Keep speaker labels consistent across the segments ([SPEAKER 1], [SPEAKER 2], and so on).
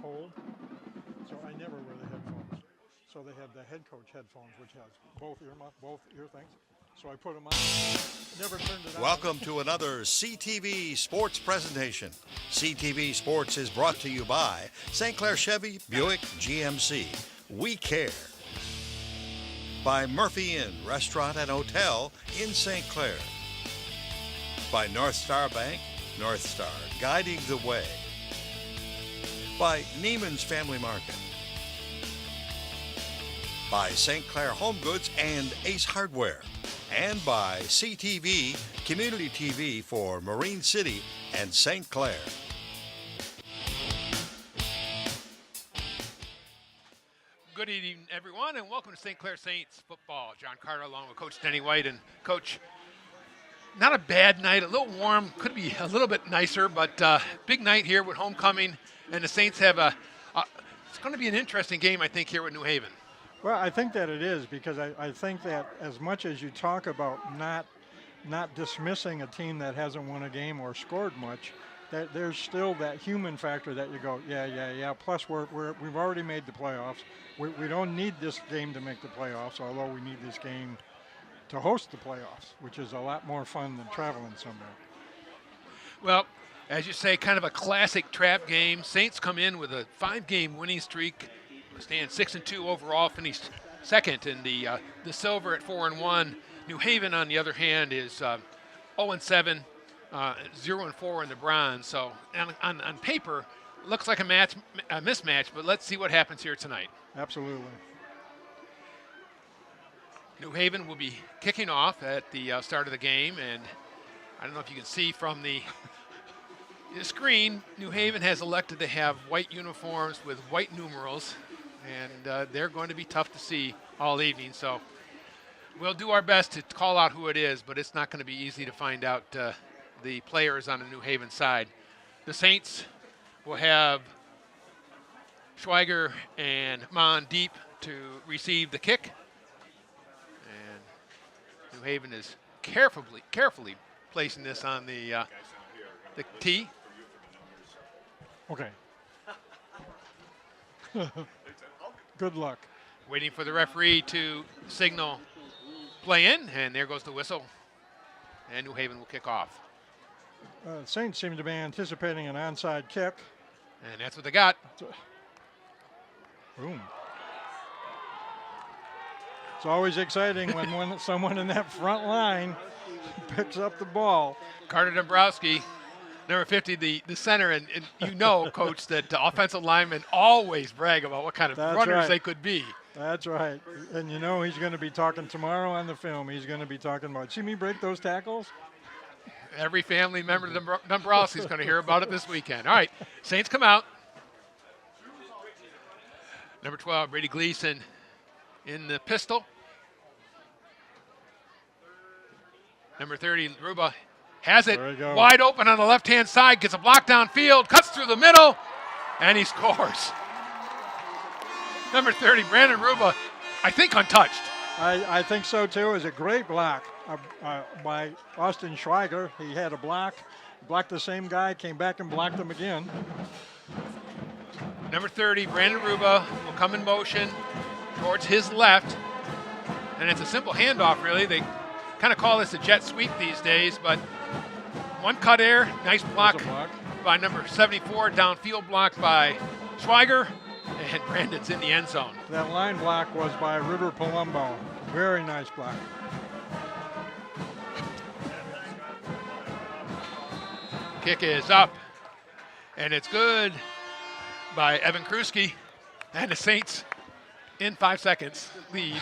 [SPEAKER 1] cold, so I never wear the headphones. So they have the head coach headphones, which has both ear things. So I put them on, never turned it on.
[SPEAKER 2] Welcome to another CTV Sports presentation. CTV Sports is brought to you by St. Clair Chevy Buick GMC. We care. By Murphy Inn Restaurant and Hotel in St. Clair. By North Star Bank, North Star, guiding the way. By Neiman's Family Market. By St. Clair Home Goods and Ace Hardware. And by CTV, Community TV for Marine City and St. Clair.
[SPEAKER 3] Good evening, everyone, and welcome to St. Clair Saints football. John Carter along with Coach Denny White. And, Coach, not a bad night, a little warm, could be a little bit nicer, but big night here with homecoming. And the Saints have it's going to be an interesting game, I think, here with New Haven.
[SPEAKER 1] Well, I think that it is, because I think that as much as you talk about not dismissing a team that hasn't won a game or scored much, that there's still that human factor that you go, yeah. Plus, we've already made the playoffs. We don't need this game to make the playoffs, although we need this game to host the playoffs, which is a lot more fun than traveling somewhere.
[SPEAKER 3] Well, as you say, kind of a classic trap game. Saints come in with a 5-game winning streak. Stand 6-2 overall, finished second in the silver at 4-1. New Haven, on the other hand, is 0-7, 0-4 in the bronze. So on paper, looks like a mismatch. But let's see what happens here tonight.
[SPEAKER 1] Absolutely.
[SPEAKER 3] New Haven will be kicking off at the start of the game, and I don't know if you can see from the screen. New Haven has elected to have white uniforms with white numerals. And they're going to be tough to see all evening. So we'll do our best to call out who it is, but it's not going to be easy to find out the players on the New Haven side. The Saints will have Schweiger and Mon deep to receive the kick. And New Haven is carefully placing this on the tee.
[SPEAKER 1] Okay. Good luck.
[SPEAKER 3] Waiting for the referee to signal play in, and there goes the whistle. And New Haven will kick off.
[SPEAKER 1] Saints seem to be anticipating an onside kick.
[SPEAKER 3] And that's what they got.
[SPEAKER 1] Boom. It's always exciting when someone in that front line picks up the ball.
[SPEAKER 3] Carter Dombrowski, number 50, the center, and you know, Coach, that offensive linemen always brag about what kind of runners they could be.
[SPEAKER 1] That's right. And you know he's going to be talking tomorrow on the film. He's going to be talking about, see me break those tackles?
[SPEAKER 3] Every family member of Dombrowski is going to hear about it this weekend. All right, Saints come out. Number 12, Brady Gleason in the pistol. Number 30, Ruba has it wide open on the left-hand side, gets a block downfield, cuts through the middle, and he scores. Number 30, Brandon Ruba, I think untouched.
[SPEAKER 1] I think so, too. It was a great block by Austin Schweiger. He had a blocked the same guy, came back and blocked him again.
[SPEAKER 3] Number 30, Brandon Ruba will come in motion towards his left, and it's a simple handoff, really. They kind of call this a jet sweep these days, but one cut air, nice block by number 74, downfield block by Schweiger, and Brandon's in the end zone.
[SPEAKER 1] That line block was by River Palumbo. Very nice block.
[SPEAKER 3] Kick is up, and it's good by Evan Kruski, and the Saints in 5 seconds lead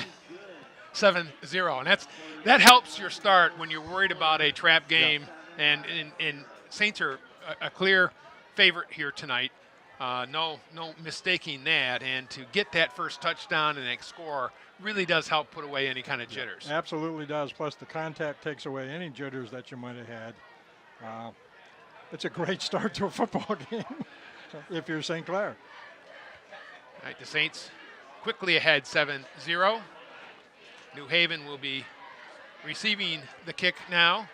[SPEAKER 3] 7-0, and that helps your start when you're worried about a trap game. Yeah. And Saints are a clear favorite here tonight. No mistaking that. And to get that first touchdown and score really does help put away any kind of jitters.
[SPEAKER 1] Absolutely does. Plus the contact takes away any jitters that you might have had. It's a great start to a football game if you're St. Clair.
[SPEAKER 3] All right, the Saints quickly ahead 7-0. New Haven will be receiving the kick now.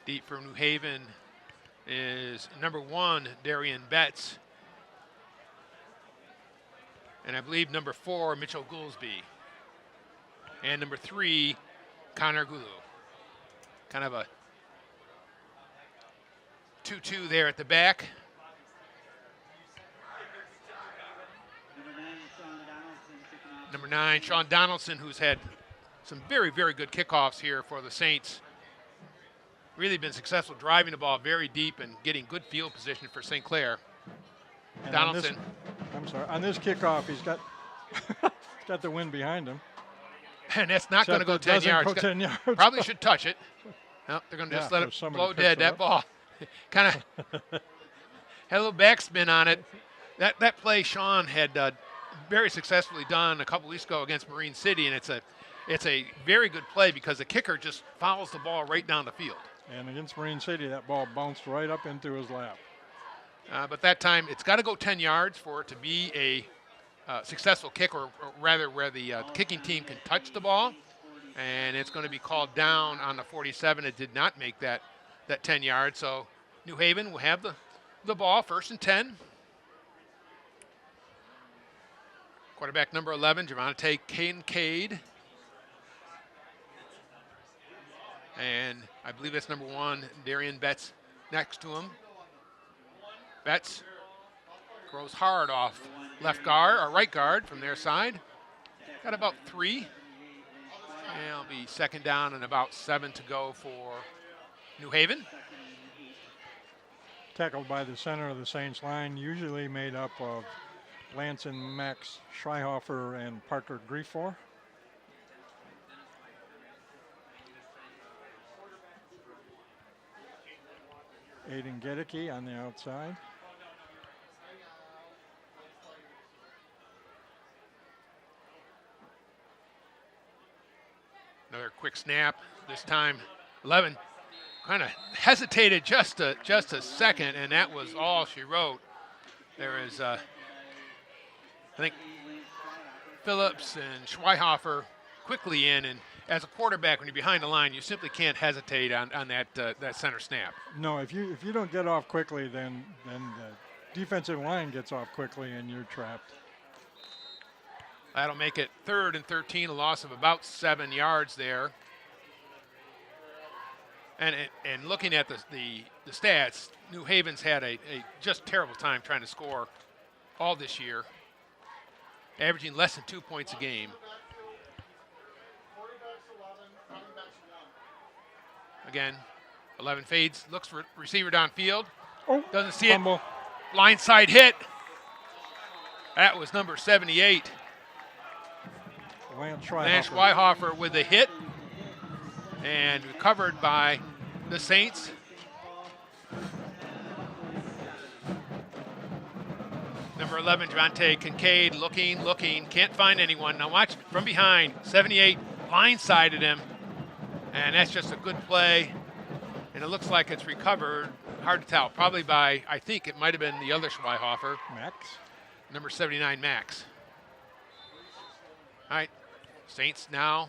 [SPEAKER 3] Deep for New Haven is number 1, Darian Betts. And I believe number 4, Mitchell Goolsby. And number 3, Connor Gulu. Kind of a 2-2 there at the back. Number 9, Sean Donaldson, who's had some very, very good kickoffs here for the Saints. Really been successful driving the ball very deep and getting good field position for St. Clair.
[SPEAKER 1] And
[SPEAKER 3] Donaldson.
[SPEAKER 1] On this kickoff, he's got he's got the wind behind him.
[SPEAKER 3] And that's not going to go 10 yards.
[SPEAKER 1] Go 10 yards.
[SPEAKER 3] Probably should touch it. No, they're going to just let it blow dead. That ball kind of had a little backspin on it. That play Sean had very successfully done a couple weeks ago against Marine City, and it's a very good play because the kicker just follows the ball right down the field.
[SPEAKER 1] And against Marine City, that ball bounced right up into his lap.
[SPEAKER 3] But that time, it's got to go 10 yards for it to be a successful kick, or rather where the kicking team can touch the ball. And it's going to be called down on the 47. It did not make that 10 yards. So New Haven will have the ball, 1st and 10. Quarterback number 11, Javante Kincaid. And I believe that's number 1, Darian Betts, next to him. Betts throws hard off left guard or right guard from their side. Got about 3. And it'll be 2nd down and about 7 to go for New Haven.
[SPEAKER 1] Tackled by the center of the Saints line, usually made up of Lance and Max Schreihofer and Parker Griefor. Aiden Gedicke on the outside.
[SPEAKER 3] Another quick snap. This time, 11 kind of hesitated just a second, and that was all she wrote. There is, I think, Phillips and Schweihofer quickly in, and as a quarterback, when you're behind the line, you simply can't hesitate on that center snap.
[SPEAKER 1] No, if you don't get off quickly, then the defensive line gets off quickly, and you're trapped.
[SPEAKER 3] That'll make it 3rd and 13, a loss of about 7 yards there. And looking at the stats, New Haven's had a just terrible time trying to score all this year, averaging less than 2 points a game. Again, 11 fades, looks for receiver downfield.
[SPEAKER 1] Oh,
[SPEAKER 3] doesn't see
[SPEAKER 1] fumble.
[SPEAKER 3] it. Blindside hit. That was number 78.
[SPEAKER 1] Lance
[SPEAKER 3] Schweihofer with a hit and recovered by the Saints. Number 11, Javante Kincaid, looking, can't find anyone. Now watch from behind, 78 blindsided him, and that's just a good play. And it looks like it's recovered, hard to tell, probably by, I think it might have been the other Schweihofer.
[SPEAKER 1] Max.
[SPEAKER 3] Number 79, Max. All right, Saints now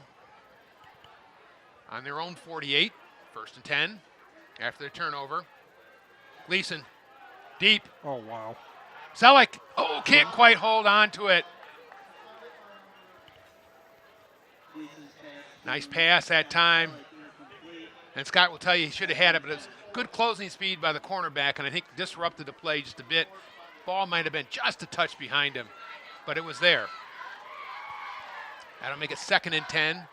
[SPEAKER 3] on their own 48, 1st and 10 after the turnover. Gleason, deep.
[SPEAKER 1] Oh, wow.
[SPEAKER 3] Selleck, can't quite hold on to it. Nice pass that time. And Scott will tell you he should have had it, but it was good closing speed by the cornerback, and I think disrupted the play just a bit. Ball might have been just a touch behind him, but it was there. That'll make it 2nd and 10.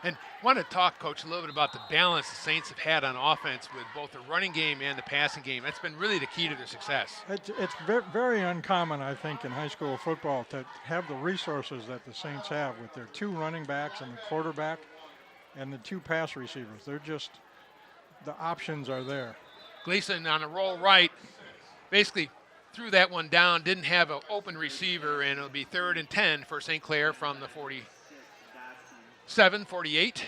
[SPEAKER 3] And I want to talk, Coach, a little bit about the balance the Saints have had on offense with both the running game and the passing game. That's been really the key to their success.
[SPEAKER 1] It's very, very uncommon, I think, in high school football to have the resources that the Saints have with their 2 running backs and the quarterback and the 2 pass receivers. They're just, the options are there.
[SPEAKER 3] Gleason on a roll right, basically threw that one down, didn't have an open receiver, and it'll be 3rd and 10 for St. Clair from the 47, 48.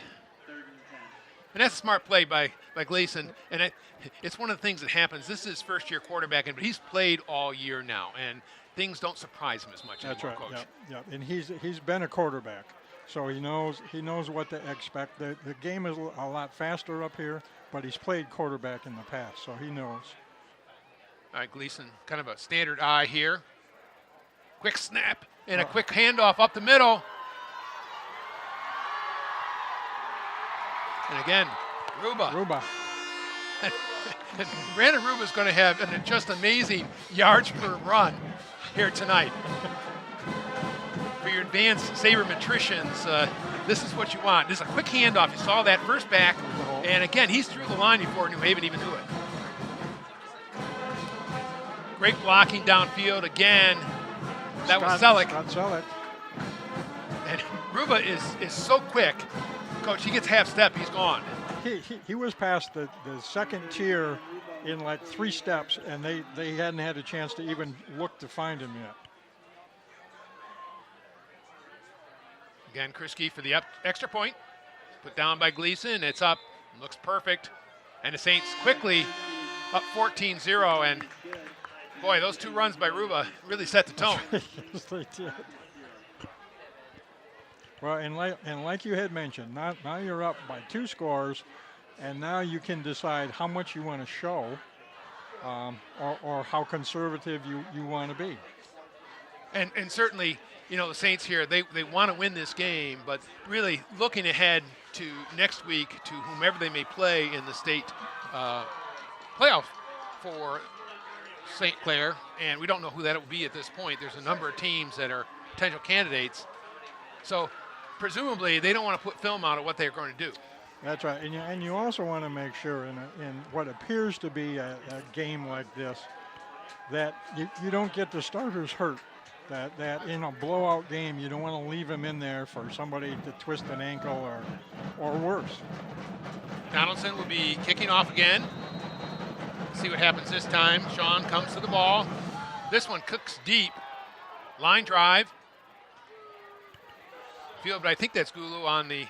[SPEAKER 3] And that's a smart play by Gleason. And it's one of the things that happens. This is his first-year quarterback, but he's played all year now, and things don't surprise him as much
[SPEAKER 1] That's
[SPEAKER 3] anymore,
[SPEAKER 1] right.
[SPEAKER 3] Coach.
[SPEAKER 1] Yeah. And he's been a quarterback. So he knows what to expect. The game is a lot faster up here, but he's played quarterback in the past, so he knows.
[SPEAKER 3] All right, Gleason, kind of a standard eye here. Quick snap and a quick handoff up the middle. And again, Ruba. And Brandon Ruba's going to have an just amazing yards per run here tonight. For your advanced sabermetricians, this is what you want. This is a quick handoff. You saw that first back, and again, he's through the line before New Haven even knew it. Great blocking downfield again. That was Selleck.
[SPEAKER 1] Scott Selleck.
[SPEAKER 3] And Ruba is so quick. Coach, he gets half step, he's gone.
[SPEAKER 1] He was past the second tier in like 3 steps, and they hadn't had a chance to even look to find him yet.
[SPEAKER 3] Again, Kriske for the extra point. Put down by Gleason. It's up. Looks perfect. And the Saints quickly up 14-0. And, boy, those 2 runs by Ruba really set the tone.
[SPEAKER 1] Yes, they did. Well, and like you had mentioned, now you're up by 2 scores, and now you can decide how much you want to show or how conservative you want to be.
[SPEAKER 3] And certainly, you know, the Saints here, they want to win this game, but really looking ahead to next week to whomever they may play in the state playoff for St. Clair, and we don't know who that will be at this point. There's a number of teams that are potential candidates. So presumably they don't want to put film out of what they're going to do.
[SPEAKER 1] That's right, and you also want to make sure in what appears to be a game like this that you don't get the starters hurt. That in a blowout game, you don't want to leave him in there for somebody to twist an ankle or worse.
[SPEAKER 3] Donaldson will be kicking off again. See what happens this time. Sean comes to the ball. This one cooks deep. Line drive. Field, but I think that's Gulu on the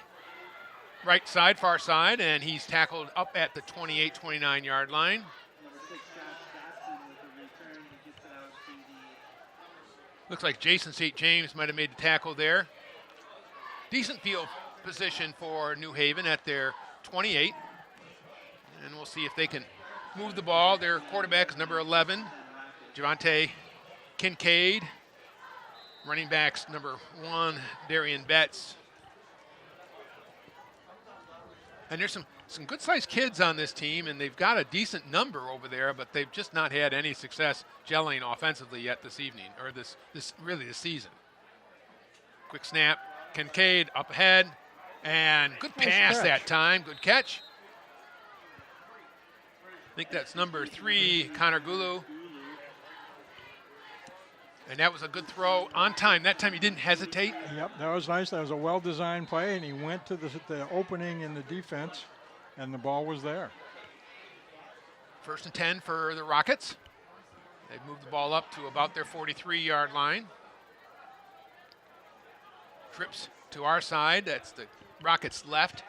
[SPEAKER 3] right side, far side, and he's tackled up at the 28-29 yard line. Looks like Jason St. James might have made the tackle there. Decent field position for New Haven at their 28. And we'll see if they can move the ball. Their quarterback is number 11, Javante Kincaid. Running backs, number 1, Darian Betts. And there's some good-sized kids on this team, and they've got a decent number over there, but they've just not had any success gelling offensively yet this evening, or this season. Quick snap, Kincaid up ahead, and good pass that time, good catch. I think that's number 3, Connor Gulu. And that was a good throw on time. That time he didn't hesitate.
[SPEAKER 1] Yep, that was nice. That was a well-designed play, and he went to the opening in the defense, and the ball was there.
[SPEAKER 3] 1st and 10 for the Rockets. They've moved the ball up to about their 43-yard line. Trips to our side. That's the Rockets' left.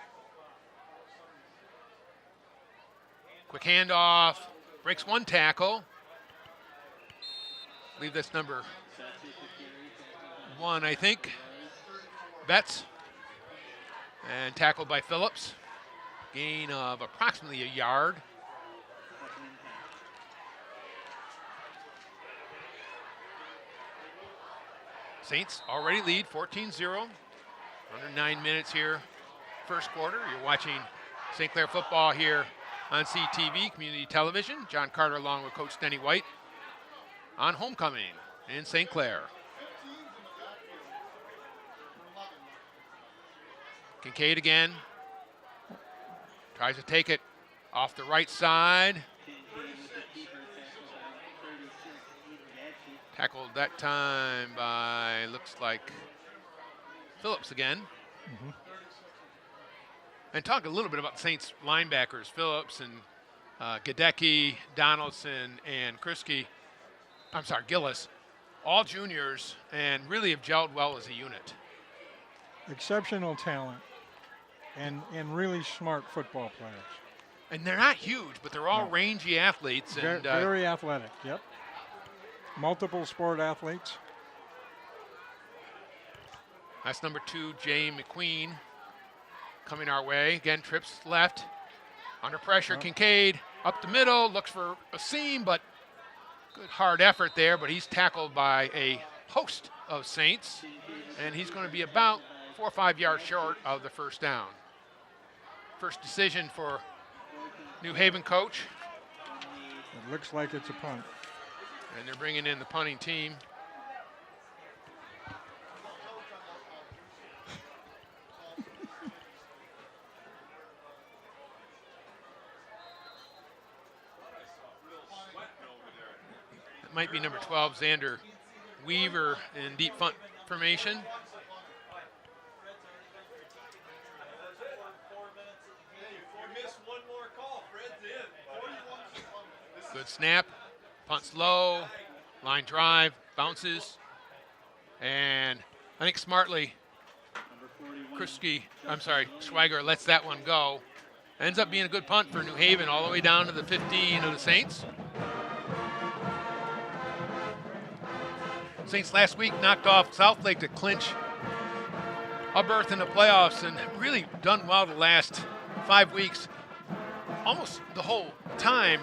[SPEAKER 3] Quick handoff. Breaks 1 tackle. I believe that's number 1, I think. Betts. And tackled by Phillips. Gain of approximately a yard. Saints already lead 14-0. Under 9 minutes here, first quarter. You're watching St. Clair football here on CTV, Community Television. John Carter along with Coach Denny White on homecoming in St. Clair. Kincaid again. Tries to take it off the right side. Tackled that time by, looks like, Phillips again. Mm-hmm. And talk a little bit about Saints linebackers, Phillips and Gadecki, Donaldson, and Gillis, all juniors, and really have gelled well as a unit.
[SPEAKER 1] Exceptional talent and really smart football players.
[SPEAKER 3] And they're not huge, but they're all rangy athletes.
[SPEAKER 1] Very,
[SPEAKER 3] and
[SPEAKER 1] very athletic, yep. Multiple sport athletes.
[SPEAKER 3] That's number 2, Jay McQueen, coming our way. Again, trips left. Under pressure, Kincaid up the middle, looks for a seam, but good hard effort there, but he's tackled by a host of Saints, and he's going to be about 4 or 5 yards short of the first down. First decision for New Haven coach.
[SPEAKER 1] It looks like it's a punt.
[SPEAKER 3] And they're bringing in the punting team. It might be number 12, Xander Weaver, in deep punt formation. Good snap, punts low, line drive, bounces, and I think smartly, Schweiger lets that one go. Ends up being a good punt for New Haven all the way down to the 15 of the Saints. Saints last week knocked off Southlake to clinch a berth in the playoffs and really done well the last 5 weeks, almost the whole time.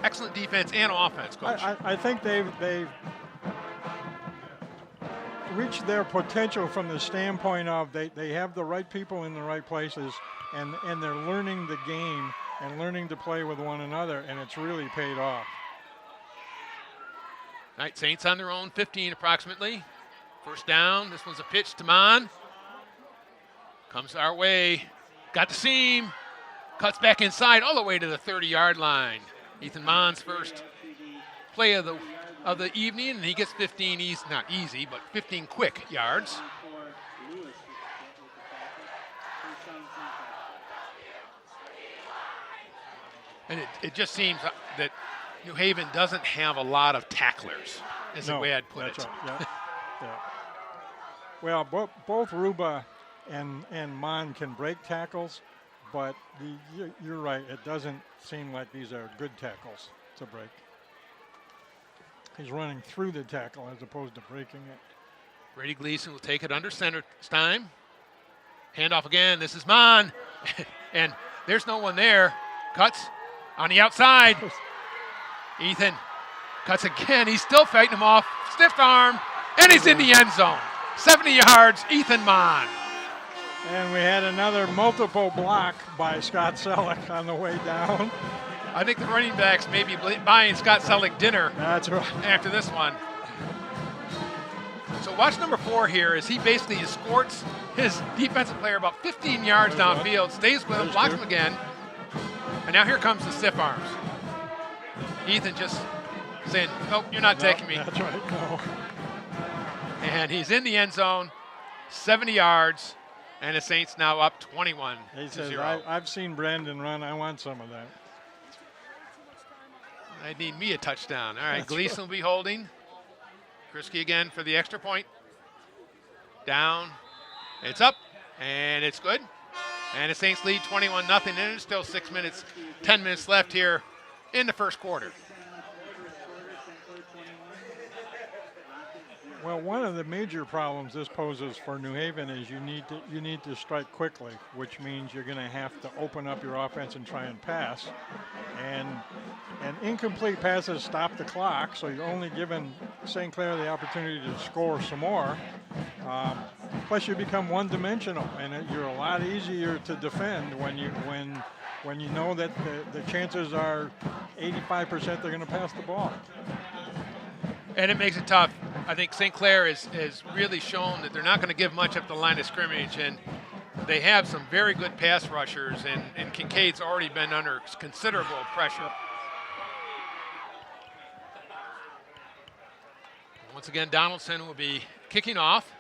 [SPEAKER 3] Excellent defense and offense, Coach.
[SPEAKER 1] I think they've reached their potential from the standpoint of they have the right people in the right places, and they're learning the game and learning to play with one another, and it's really paid off.
[SPEAKER 3] All right, Saints on their own 15 approximately. First down. This one's a pitch to Mon. Comes our way. Got the seam. Cuts back inside all the way to the 30-yard line. Ethan Mon's first play of the evening, and he gets 15 not easy, but 15 quick yards. And it just seems that New Haven doesn't have a lot of tacklers, is the way I'd put it.
[SPEAKER 1] Right. Yeah. Well, both Ruba and Mon can break tackles, but you're right. It doesn't seem like these are good tackles to break. He's running through the tackle as opposed to breaking it.
[SPEAKER 3] Brady Gleason will take it under center this time. Handoff again. This is Mon. And there's no one there. Cuts on the outside. Ethan cuts again. He's still fighting him off. Stiff arm. And he's in the end zone. 70 yards, Ethan Mon.
[SPEAKER 1] And we had another multiple block by Scott Selleck on the way down.
[SPEAKER 3] I think the running backs may be buying Scott Selleck dinner.
[SPEAKER 1] That's right.
[SPEAKER 3] After this one. So watch number 4 here as he basically escorts his defensive player about 15 yards downfield, stays with him, blocks him again. And now here comes the stiff arms. Ethan just saying, nope, you're not taking me.
[SPEAKER 1] That's right, no.
[SPEAKER 3] And he's in the end zone, 70 yards. And the Saints now up 21-0.
[SPEAKER 1] He says, I've seen Brandon run. I want some of that.
[SPEAKER 3] I need me a touchdown. All right,
[SPEAKER 1] That's
[SPEAKER 3] Gleason will be holding. Krisky again for the extra point. Down. It's up, and it's good. And the Saints lead 21-0, and there's still 10 minutes left here in the first quarter.
[SPEAKER 1] Well, one of the major problems this poses for New Haven is you need to strike quickly, which means you're going to have to open up your offense and try and pass. And incomplete passes stop the clock, so you're only giving St. Clair the opportunity to score some more. Plus, you become one-dimensional, and you're a lot easier to defend when you know that the chances are 85% they're going to pass the ball.
[SPEAKER 3] And it makes it tough. I think St. Clair has really shown that they're not going to give much up the line of scrimmage, and they have some very good pass rushers, and Kincaid's already been under considerable pressure. Once again, Donaldson will be kicking off.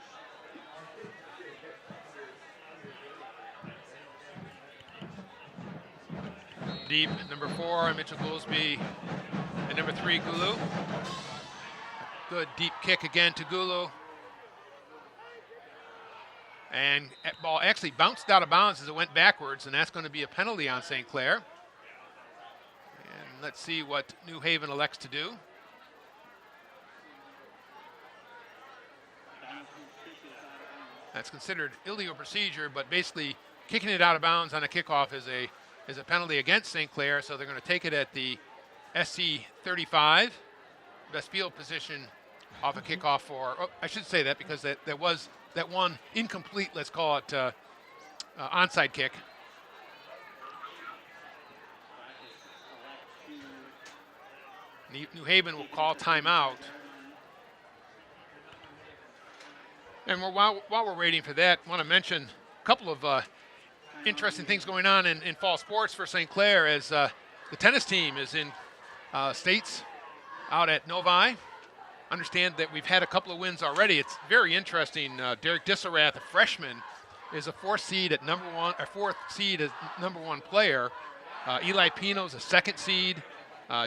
[SPEAKER 3] Deep, number 4, Mitchell Goolsby, and number 3, Gulu. Good deep kick again to Gulu. And that ball actually bounced out of bounds as it went backwards, and that's going to be a penalty on St. Clair. And let's see what New Haven elects to do. That's considered illegal procedure, but basically kicking it out of bounds on a kickoff is a penalty against St. Clair, so they're going to take it at the SC 35, best field position off a kickoff for, I should say that because that was that one incomplete, let's call it onside kick. New Haven will call timeout. And while we're waiting for that, I want to mention a couple of interesting things going on in fall sports for St. Clair as the tennis team is in states out at Novi. Understand that we've had a couple of wins already. It's very interesting. Derek Disserath, a freshman, is a fourth seed as number one player. Eli Pino's a second seed.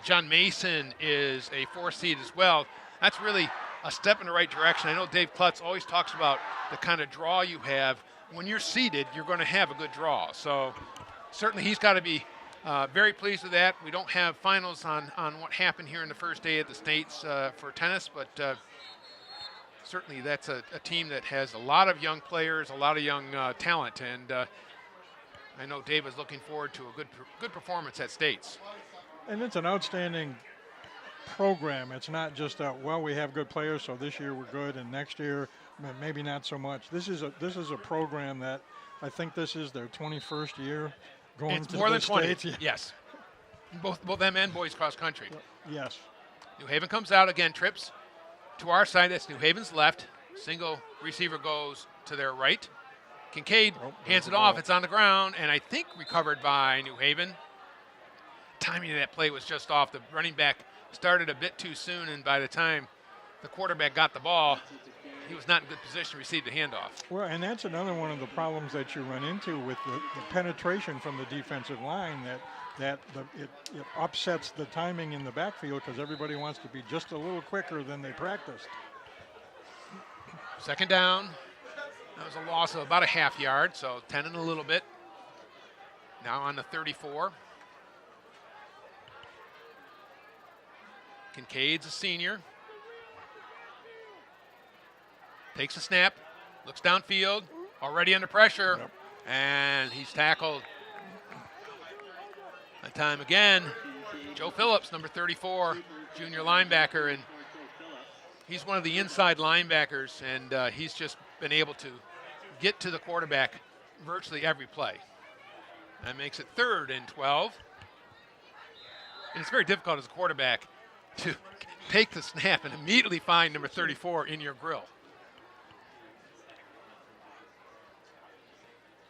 [SPEAKER 3] John Mason is a fourth seed as well. That's really a step in the right direction. I know Dave Klutz always talks about the kind of draw you have. When you're seeded, you're going to have a good draw. So certainly he's got to be very pleased with that. We don't have finals on what happened here in the first day at the States for tennis, but certainly that's a team that has a lot of young players, a lot of young talent, and I know Dave is looking forward to a good performance at States.
[SPEAKER 1] And it's an outstanding program. It's not just well, we have good players, so this year we're good, and next year maybe not so much. This is a program that I think this is their 21st year going
[SPEAKER 3] it's
[SPEAKER 1] to
[SPEAKER 3] more
[SPEAKER 1] the
[SPEAKER 3] than 20.
[SPEAKER 1] States.
[SPEAKER 3] Yes, both them and boys cross country.
[SPEAKER 1] Yes.
[SPEAKER 3] New Haven comes out again, trips to our side. That's New Haven's left. Single receiver goes to their right. Kincaid hands it off. It's on the ground, and I think recovered by New Haven. Timing of that play was just off. The running back started a bit too soon, and by the time the quarterback got the ball, he was not in good position to receive the handoff.
[SPEAKER 1] Well, and that's another one of the problems that you run into with the penetration from the defensive line, it upsets the timing in the backfield because everybody wants to be just a little quicker than they practiced.
[SPEAKER 3] Second down. That was a loss of about a half yard, so 10 and a little bit. Now on the 34. Kincaid's a senior. Takes a snap, looks downfield, already under pressure, and he's tackled. That time again, Joe Phillips, number 34, junior linebacker, and he's one of the inside linebackers, and he's just been able to get to the quarterback virtually every play. That makes it 3rd and 12. And it's very difficult as a quarterback to take the snap and immediately find number 34 in your grill.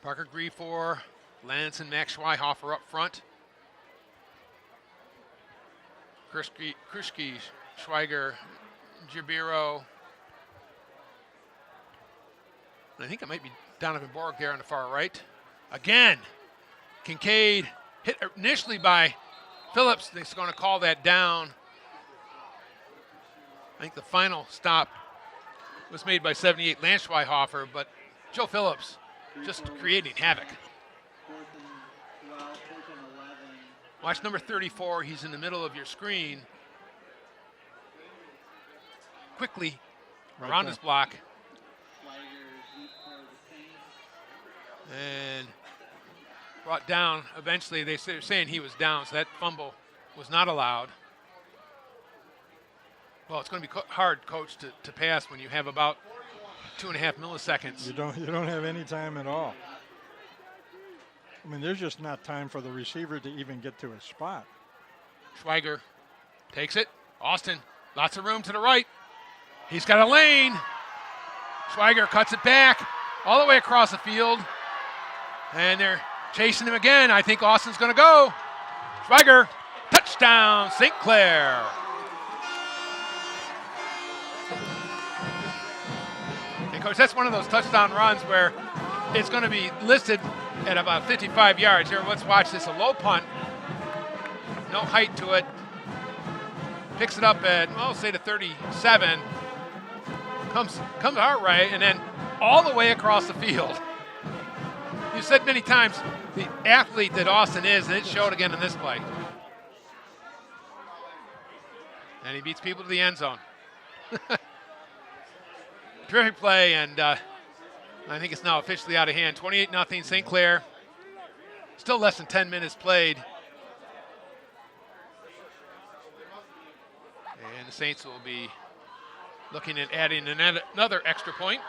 [SPEAKER 3] Parker Griefor, Lance and Max Schweihofer up front. Kruschke, Schweiger, Jabiro. And I think it might be Donovan Borg there on the far right. Again, Kincaid hit initially by Phillips. He's going to call that down. I think the final stop was made by 78 Lance Schweihofer, but Joe Phillips just creating havoc. Watch number 34. He's in the middle of your screen. Quickly around his block. And brought down. Eventually, they're saying he was down, so that fumble was not allowed. Well, it's going to be hard, Coach, to pass when you have about 2.5 milliseconds.
[SPEAKER 1] You don't have any time at all. I mean, there's just not time for the receiver to even get to his spot.
[SPEAKER 3] Schweiger takes it. Austin, lots of room to the right. He's got a lane. Schweiger cuts it back all the way across the field. And they're chasing him again. I think Austin's going to go. Schweiger, touchdown, St. Clair. And Coach, that's one of those touchdown runs where it's going to be listed at about 55 yards. Here, let's watch this. A low punt. No height to it. Picks it up at, well, say the 37. Comes our way, and then all the way across the field. You've said many times the athlete that Austin is, and it showed again in this play. And he beats people to the end zone. Terrific play, and I think it's now officially out of hand. 28-0 St. Clair. Still less than 10 minutes played. And the Saints will be looking at adding another extra point.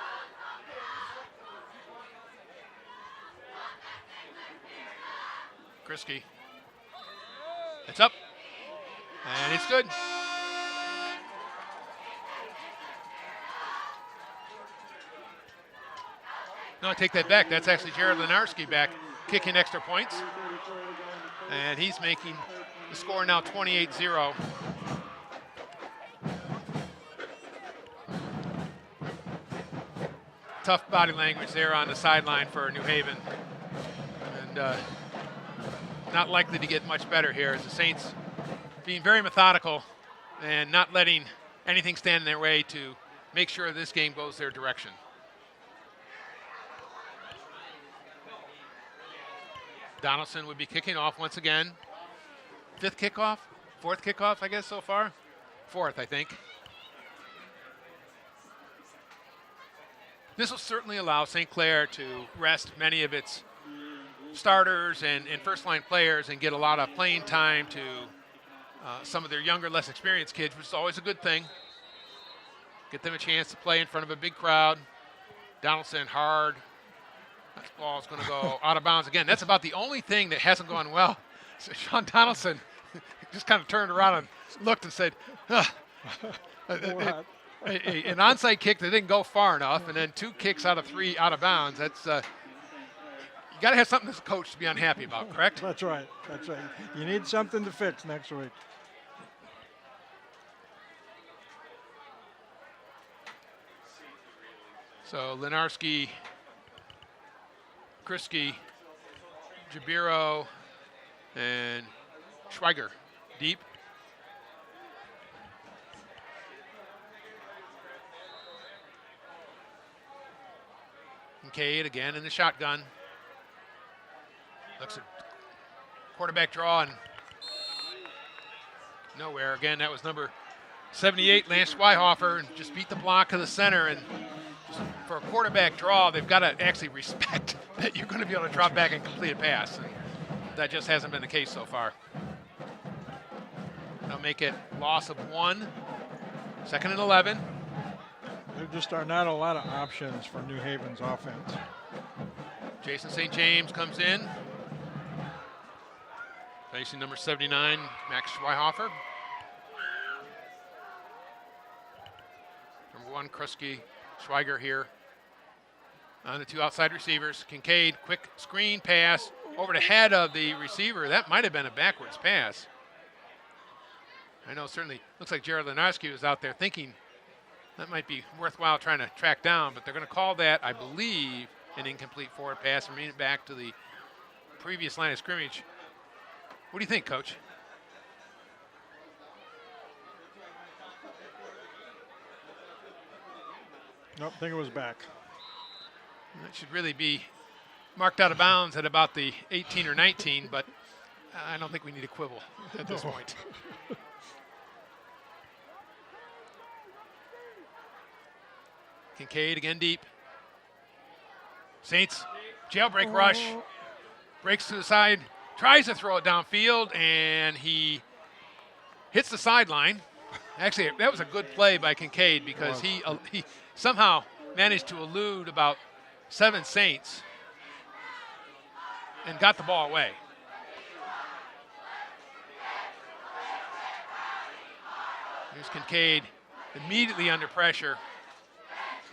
[SPEAKER 3] Krisky. It's up. And it's good. No, I take that back. That's actually Jared Lenarski back kicking extra points. And he's making the score now 28-0. Tough body language there on the sideline for New Haven. And not likely to get much better here as the Saints being very methodical and not letting anything stand in their way to make sure this game goes their direction. Donaldson would be kicking off once again. Fourth kickoff, I guess, so far. Fourth, I think. This will certainly allow St. Clair to rest many of its starters and first-line players and get a lot of playing time to some of their younger, less experienced kids, which is always a good thing. Get them a chance to play in front of a big crowd. Donaldson hard. That ball is going to go out of bounds again. That's about the only thing that hasn't gone well. So Sean Donaldson just kind of turned around and looked and said, an onside kick that didn't go far enough, and then 2 kicks out of 3 out of bounds. That's you got to have something as a coach to be unhappy about, correct?
[SPEAKER 1] That's right. That's right. You need something to fix next week.
[SPEAKER 3] So Lenarski, Krisky, Jabiro, and Schweiger deep. Kincaid again in the shotgun. Looks at quarterback draw and nowhere. Again, that was number 78, Lance Schweihofer, and just beat the block to the center. And for a quarterback draw, they've got to actually respect that you're going to be able to drop back and complete a pass. And that just hasn't been the case so far. They'll make it loss of 1, 2nd and 11.
[SPEAKER 1] There just are not a lot of options for New Haven's offense.
[SPEAKER 3] Jason St. James comes in. Facing number 79, Max Schweihofer. Number 1, Krisky, Schweiger here. On the 2 outside receivers. Kincaid, quick screen pass over the head of the receiver. That might have been a backwards pass. I know certainly looks like Jared Lenarski was out there thinking that might be worthwhile trying to track down, but they're going to call that, I believe, an incomplete forward pass and bring it back to the previous line of scrimmage. What do you think, Coach?
[SPEAKER 1] Nope, I think it was back.
[SPEAKER 3] That should really be marked out of bounds at about the 18 or 19, but I don't think we need to quibble at this point. Kincaid again deep. Saints jailbreak rush. Breaks to the side, tries to throw it downfield, and he hits the sideline. Actually, that was a good play by Kincaid because he somehow managed to elude about 7 Saints and got the ball away. Here's Kincaid immediately under pressure.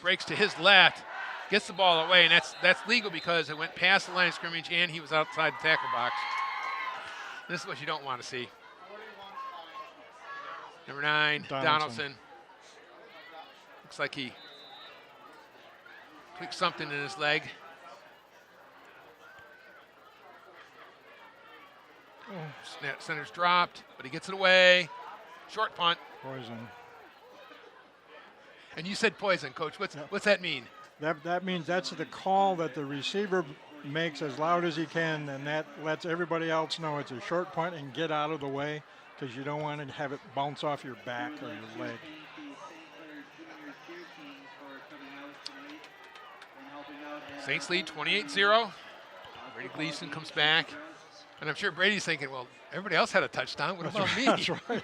[SPEAKER 3] Breaks to his left, gets the ball away, and that's legal because it went past the line of scrimmage and he was outside the tackle box. This is what you don't want to see. Number 9, Donaldson. Looks like he tweaked something in his leg. Center's dropped, but he gets it away. Short punt.
[SPEAKER 1] Poison.
[SPEAKER 3] And you said poison, Coach. What's that mean?
[SPEAKER 1] That means that's the call that the receiver makes as loud as he can, and that lets everybody else know it's a short punt and get out of the way because you don't want to have it bounce off your back or your leg.
[SPEAKER 3] Saints lead 28-0. Brady Gleason comes back. And I'm sure Brady's thinking, well, everybody else had a touchdown. What about me?
[SPEAKER 1] That's right.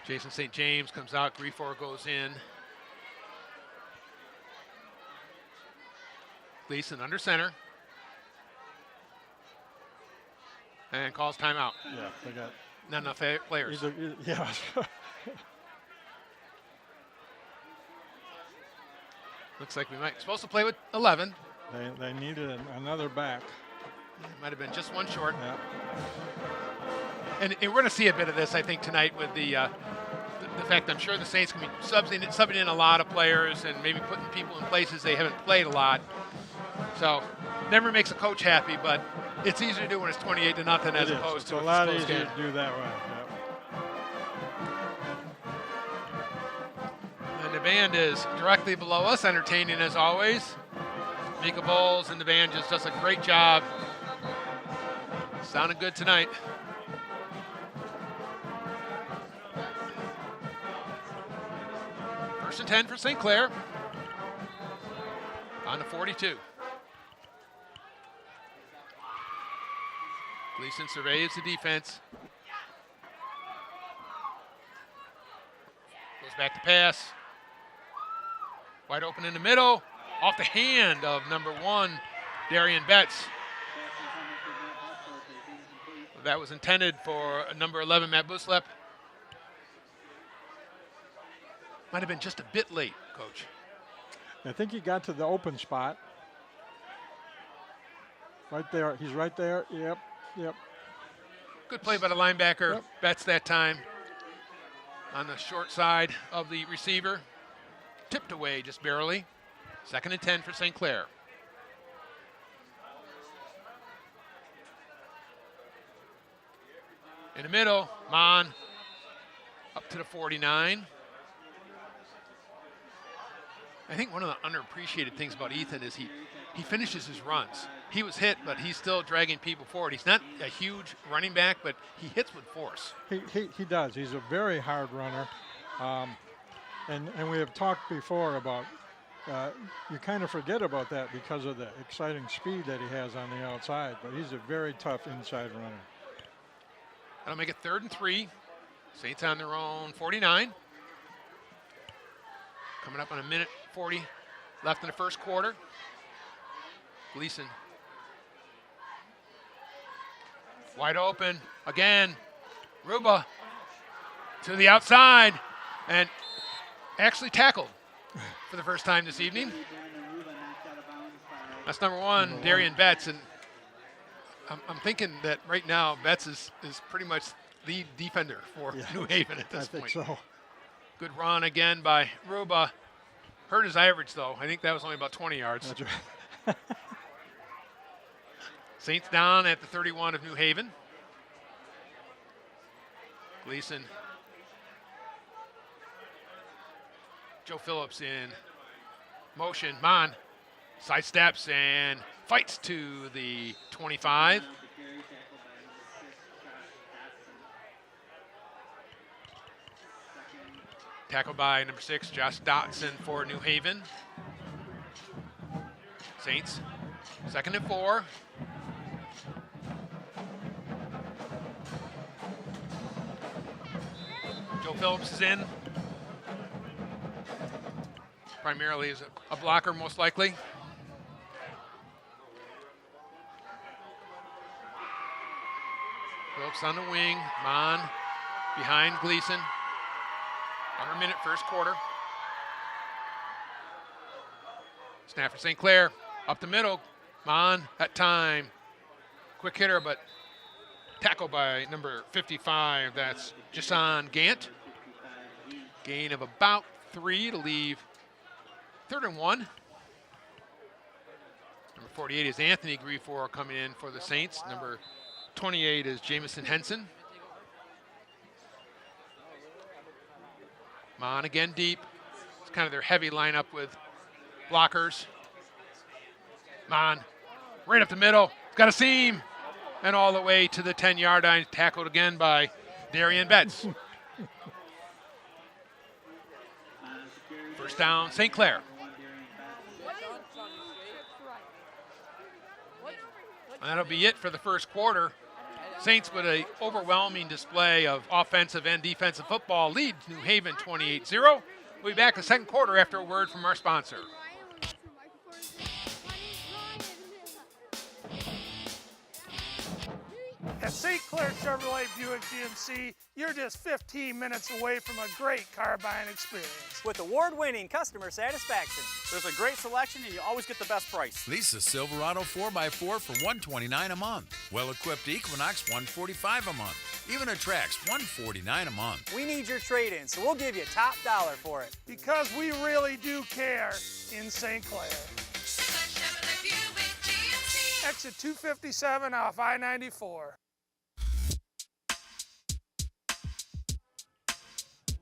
[SPEAKER 3] Jason St. James comes out. Griefor goes in. Gleason under center. And calls timeout.
[SPEAKER 1] Yeah, they got
[SPEAKER 3] Not enough players.
[SPEAKER 1] yeah.
[SPEAKER 3] Looks like we might. Supposed to play with 11.
[SPEAKER 1] They needed another back.
[SPEAKER 3] Might have been just one short.
[SPEAKER 1] Yeah.
[SPEAKER 3] And we're going to see a bit of this, I think, tonight with the fact that I'm sure the Saints can be subbing in a lot of players and maybe putting people in places they haven't played a lot. So never makes a coach happy, but it's easier to do when it's 28-0 as opposed to
[SPEAKER 1] a lot
[SPEAKER 3] close
[SPEAKER 1] easier
[SPEAKER 3] game.
[SPEAKER 1] to do that way. Yep.
[SPEAKER 3] And the band is directly below us, entertaining as always. Mika Bowles and the band just does a great job. Sounding good tonight. First and 10 for St. Clair. On to 42. Gleason surveys the defense. Goes back to pass. Wide open in the middle. Off the hand of number 1, Darian Betts. That was intended for number 11, Matt Buslep. Might have been just a bit late, Coach.
[SPEAKER 1] I think he got to the open spot. Right there. He's right there. Yep. Yep.
[SPEAKER 3] Good play by the linebacker.
[SPEAKER 1] Yep.
[SPEAKER 3] Betts that time on the short side of the receiver. Tipped away just barely. Second and 10 for St. Clair. In the middle, Mon up to the 49. I think one of the underappreciated things about Ethan is he finishes his runs. He was hit, but he's still dragging people forward. He's not a huge running back, but he hits with force.
[SPEAKER 1] He does. He's a very hard runner. And we have talked before about you kind of forget about that because of the exciting speed that he has on the outside, but he's a very tough inside runner.
[SPEAKER 3] That'll make it 3rd and 3. Saints on their own 49. Coming up on a minute 40 left in the first quarter. Gleason. Wide open again. Ruba to the outside and actually tackled for the first time this evening. That's number 1, Darian Betts. And I'm thinking that right now Betts is pretty much the defender for New Haven at this point.
[SPEAKER 1] I think so.
[SPEAKER 3] Good run again by Ruba. Hurt his average, though. I think that was only about 20 yards.
[SPEAKER 1] That's right.
[SPEAKER 3] Saints down at the 31 of New Haven. Gleason. Joe Phillips in motion. Mon sidesteps and fights to the 25. Tackled by number 6, Josh Dotson for New Haven. Saints, 2nd and 4. Joe Phillips is in. Primarily as a blocker, most likely. Phillips on the wing. Mon behind Gleason. Under a minute, first quarter. Snap for St. Clair. Up the middle. Mon at time. Quick hitter, but tackle by number 55. That's Jason Gant. Gain of about 3 to leave 3rd and 1. Number 48 is Anthony Griefor coming in for the Saints. Number 28 is Jamison Henson. Mon again deep. It's kind of their heavy lineup with blockers. Mon right up the middle. It's got a seam. and all the way to the 10-yard line, tackled again by Darian Betts. First down, St. Clair. And that'll be it for the first quarter. Saints with an overwhelming display of offensive and defensive football lead New Haven 28-0. We'll be back the second quarter after a word from our sponsor.
[SPEAKER 4] At St. Clair Chevrolet Buick GMC, you're just 15 minutes away from a great car buying experience.
[SPEAKER 5] With award-winning customer satisfaction. There's a great selection and you always get the best price.
[SPEAKER 6] Lease a Silverado 4x4 for $129 a month. Well-equipped Equinox, $145 a month. Even a Trax, $149 a month.
[SPEAKER 5] We need your trade-in, so we'll give you top dollar for it.
[SPEAKER 4] Because we really do care in St. Clair. Exit 257 off I-94.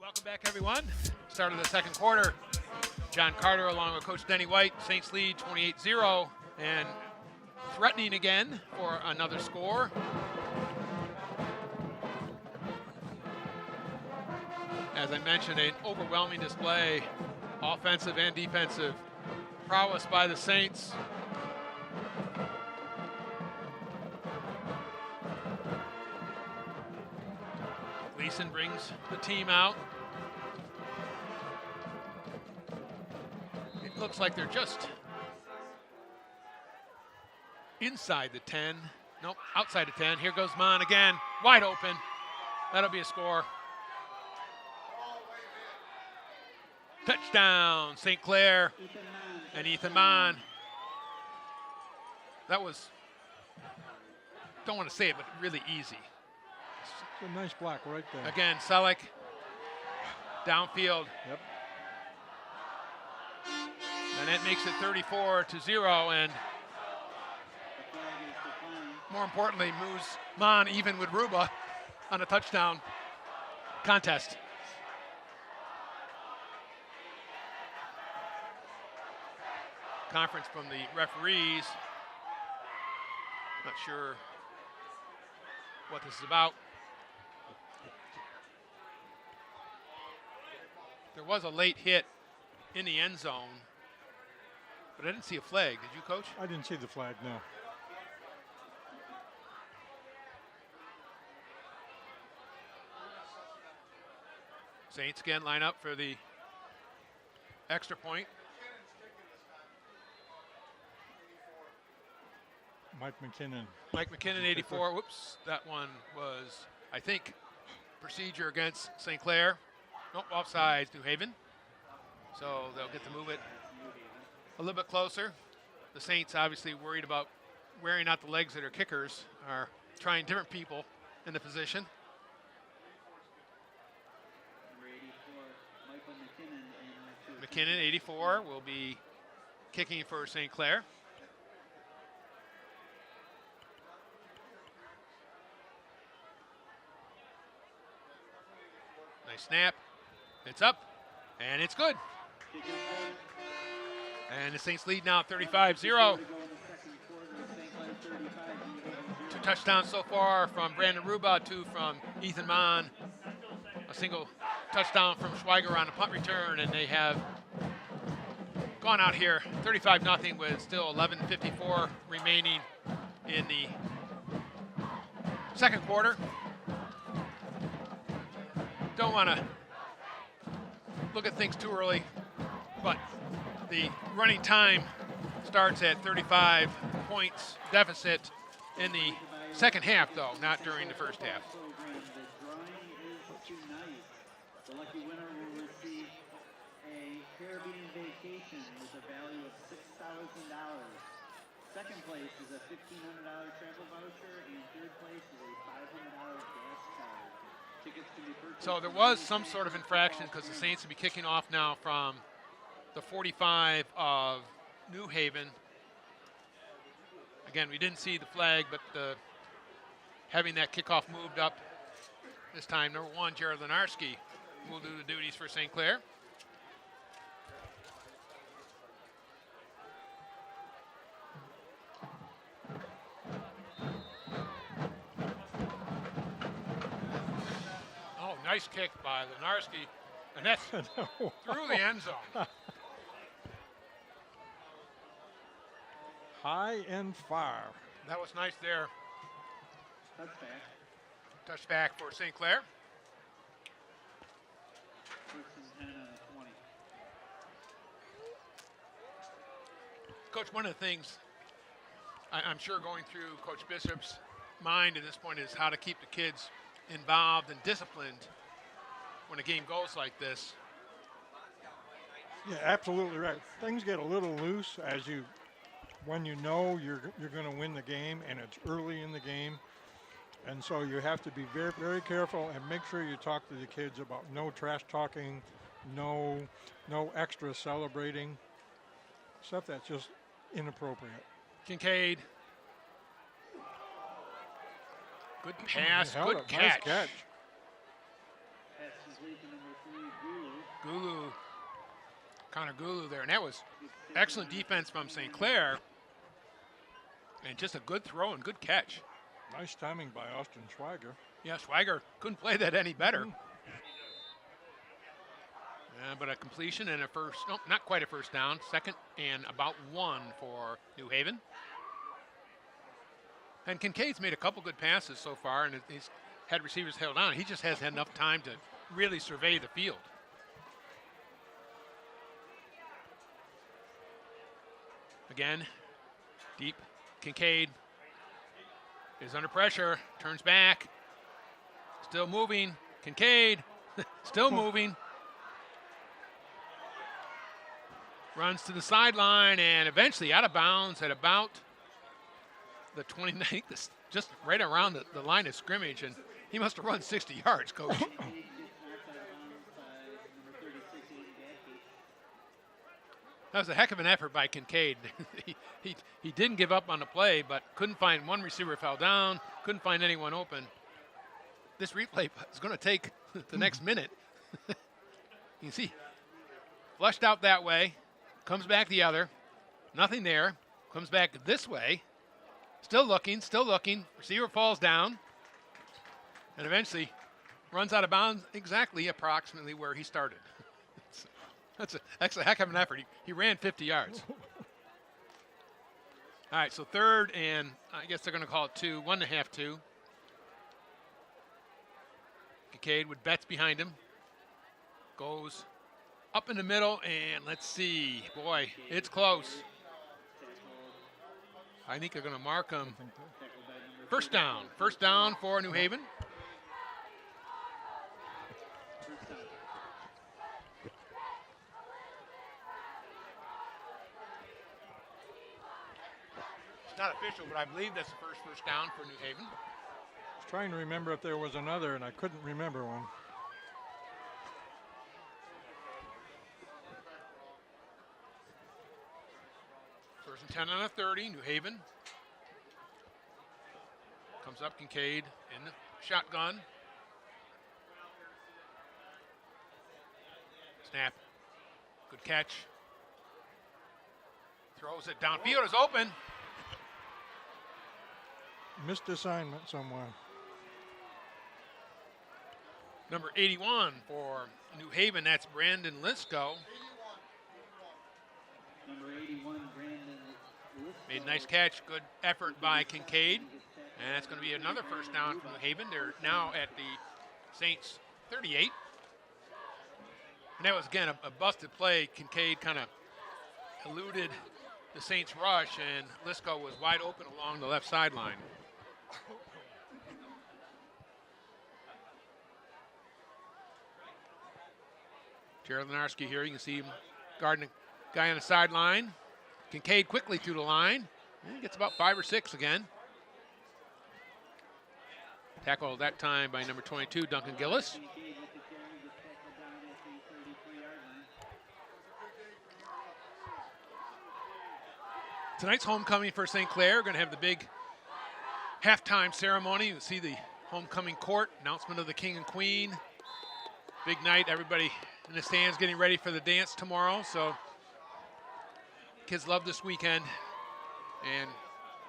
[SPEAKER 3] Welcome back, everyone. Start of the second quarter. John Carter along with Coach Denny White. Saints lead 28-0 and threatening again for another score. As I mentioned, an overwhelming display, offensive and defensive prowess by the Saints. Gleason brings the team out. It looks like they're just inside the 10. Nope, outside the 10. Here goes Mon again, wide open. That'll be a score. Touchdown, St. Clair and Ethan Mon. That was, don't want to say it, but really easy.
[SPEAKER 1] It's a nice block right there.
[SPEAKER 3] Again, Selleck, downfield.
[SPEAKER 1] Yep.
[SPEAKER 3] And that makes it 34-0, and more importantly, moves Mon even with Ruba on a touchdown contest. Conference from the referees. Not sure what this is about. There was a late hit in the end zone, but I didn't see a flag. Did you, Coach?
[SPEAKER 1] I didn't see the flag, no.
[SPEAKER 3] Saints again line up for the extra point.
[SPEAKER 1] Mike McKinnon,
[SPEAKER 3] 84. Whoops, that one was, I think, procedure against St. Clair. Nope, offsides, New Haven. So they'll get to move it a little bit closer. The Saints obviously worried about wearing out the legs of their kickers, are trying different people in the position. McKinnon, 84, will be kicking for St. Clair. Nice snap. It's up, and it's good. And the Saints lead now 35-0. 2 touchdowns so far from Brandon Ruba, 2 from Ethan Mon. A single touchdown from Schweiger on a punt return, and they have gone out here 35-0 with still 11:54 remaining in the second quarter. Don't want to look at things too early, but the running time starts at 35 points deficit in the second half, though, not during the first half.
[SPEAKER 7] The lucky winner will receive a Caribbean vacation with a value of $6,000. Second place is a $1,500 travel voucher, and third place is a $500 gas card. Tickets can be purchased.
[SPEAKER 3] So there was some sort of infraction because the Saints will be kicking off now from the 45 of New Haven. Again, we didn't see the flag, but having that kickoff moved up this time. Number 1, Jared Lenarski will do the duties for St. Clair. nice kick by Lenarski, and that's through the end zone.
[SPEAKER 1] High and far.
[SPEAKER 3] That was nice there.
[SPEAKER 7] Touchback.
[SPEAKER 3] Touchback for St. Clair.
[SPEAKER 7] First and 10 on the 20.
[SPEAKER 3] Coach, one of the things I'm sure going through Coach Bishop's mind at this point is how to keep the kids involved and disciplined when a game goes like this.
[SPEAKER 1] Yeah, absolutely right. Things get a little loose when you know you're going to win the game and it's early in the game. And so you have to be very, very careful and make sure you talk to the kids about no trash talking, no extra celebrating, stuff that's just inappropriate.
[SPEAKER 3] Kincaid. Good pass,
[SPEAKER 1] Held
[SPEAKER 3] good
[SPEAKER 1] it.
[SPEAKER 3] catch.
[SPEAKER 1] Nice catch.
[SPEAKER 7] Pass complete to number 3, Gulu.
[SPEAKER 3] Gulu. Connor Gulu there. And that was excellent defense from St. Clair. And just a good throw and good catch.
[SPEAKER 1] Nice timing by Austin Schweiger.
[SPEAKER 3] Yeah, Schweiger couldn't play that any better. But a completion and a first, no, not quite a first down. Second and about 1 for New Haven. And Kincaid's made a couple good passes so far, and he's had receivers held on. He just hasn't had enough time to really survey the field. Again, deep. Kincaid is under pressure, turns back, still moving. Kincaid, still moving. Runs to the sideline and eventually out of bounds at about the 29th, just right around the line of scrimmage, and he must have run 60 yards, Coach. That was a heck of an effort by Kincaid. he didn't give up on the play, but couldn't find one receiver, fell down, couldn't find anyone open. This replay is going to take the next minute. You can see, flushed out that way, comes back the other, nothing there, comes back this way, still looking, receiver falls down, and eventually runs out of bounds exactly approximately where he started. That's a heck of an effort. He ran 50 yards. All right, so third and I guess they're going to call it 2, 1.5, 2. Kincaid with Betts behind him. Goes up in the middle, and let's see. Boy, it's close. I think they're going to mark him. First down for New Haven. Not official, but I believe that's the first down for New Haven.
[SPEAKER 1] I was trying to remember if there was another, and I couldn't remember one.
[SPEAKER 3] First and 10 on a 30, New Haven. Comes up Kincaid in the shotgun. Snap. Good catch. Throws it downfield, is open.
[SPEAKER 1] Missed assignment somewhere.
[SPEAKER 3] Number 81 for New Haven, that's Brandon Lisco.
[SPEAKER 7] Number 81, Brandon Lisco.
[SPEAKER 3] Made a nice catch, good effort by Kincaid. And that's going to be another first down for New Haven. They're now at the Saints 38. And that was, again, a busted play. Kincaid kind of eluded the Saints rush, and Lisco was wide open along the left sideline. Jared Lenarski here. You can see him guarding a guy on the sideline. Kincaid quickly through the line. And he gets about 5 or 6 again. Tackled that time by number 22, Duncan Gillis. Tonight's homecoming for St. Clair. We're going to have the big halftime ceremony. You see the homecoming court, announcement of the king and queen. Big night, everybody in the stands getting ready for the dance tomorrow. So kids love this weekend, and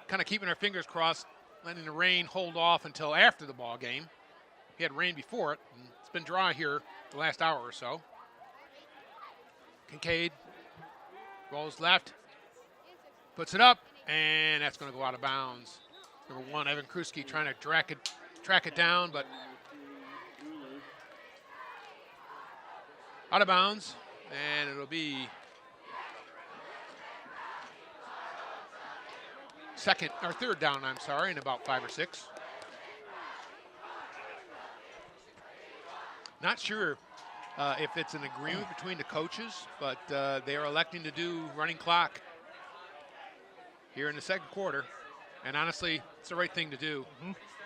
[SPEAKER 3] kind of keeping our fingers crossed, letting the rain hold off until after the ball game. he had rain before it. And it's been dry here the last hour or so. Kincaid rolls left, puts it up, and that's going to go out of bounds. Number 1, Evan Kruski trying to track it down, but out of bounds, and it'll be third down, I'm sorry, in about 5 or 6. Not sure if it's an agreement between the coaches, but they are electing to do running clock here in the second quarter. And honestly, it's the right thing to do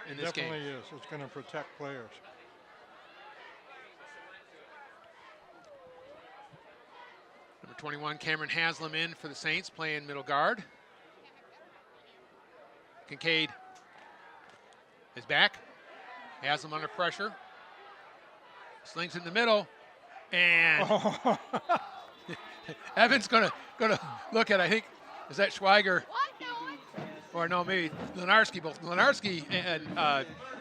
[SPEAKER 3] in this game.
[SPEAKER 1] Definitely is. It's going to protect players.
[SPEAKER 3] Number 21, Cameron Haslam in for the Saints, playing middle guard. Kincaid is back. Haslam under pressure. Slings in the middle, and Evan's gonna look at, I think, is that Schweiger? Or no, maybe Lenarski. Both Lenarski and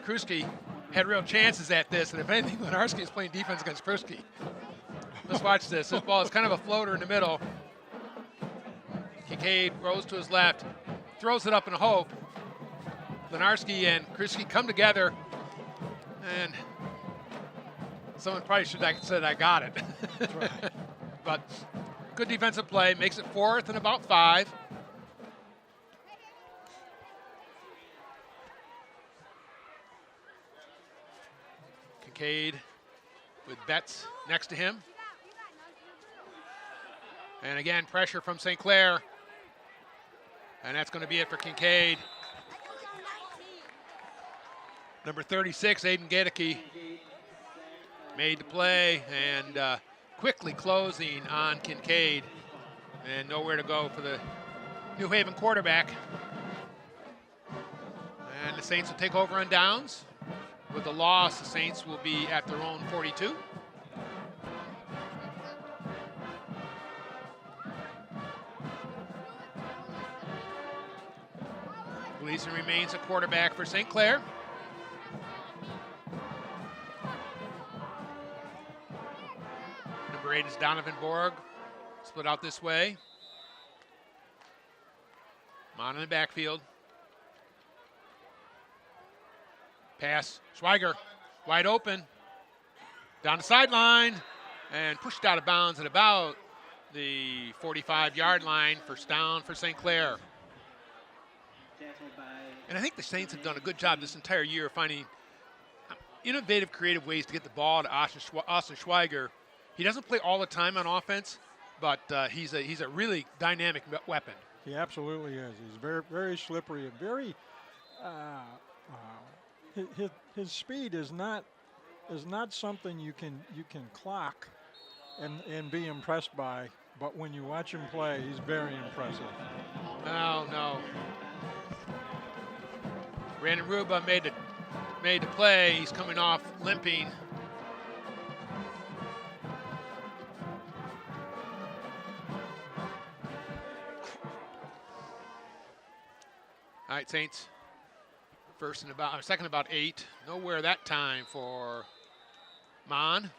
[SPEAKER 3] Kruski had real chances at this, and if anything, Lenarski is playing defense against Kruski. Let's watch this. This ball is kind of a floater in the middle. Kincaid rolls to his left, throws it up in a hope. Lenarski and Kruski come together, and someone probably should have said, I got it.
[SPEAKER 1] That's right.
[SPEAKER 3] But good defensive play, makes it 4th and about 5. Kincaid with Betts next to him. And again, pressure from St. Clair. And that's going to be it for Kincaid. Number 36, Aiden Gedeke, made the play and quickly closing on Kincaid. And nowhere to go for the New Haven quarterback. And the Saints will take over on downs. With the loss, the Saints will be at their own 42. Gleason remains a quarterback for St. Clair. Number 8 is Donovan Borg, split out this way. Mon in the backfield. Pass, Schweiger, wide open. Down the sideline, and pushed out of bounds at about the 45-yard line. First down for St. Clair. And I think the Saints have done a good job this entire year of finding innovative, creative ways to get the ball to Austin Schweiger. He doesn't play all the time on offense, but he's a really dynamic weapon.
[SPEAKER 1] He absolutely is. He's very, very slippery and very. His speed is not something you can clock and be impressed by. But when you watch him play, he's very impressive.
[SPEAKER 3] Oh no! Brandon Ruba made the play. He's coming off limping. All right, Saints. Second about 8. Nowhere that time for Mon.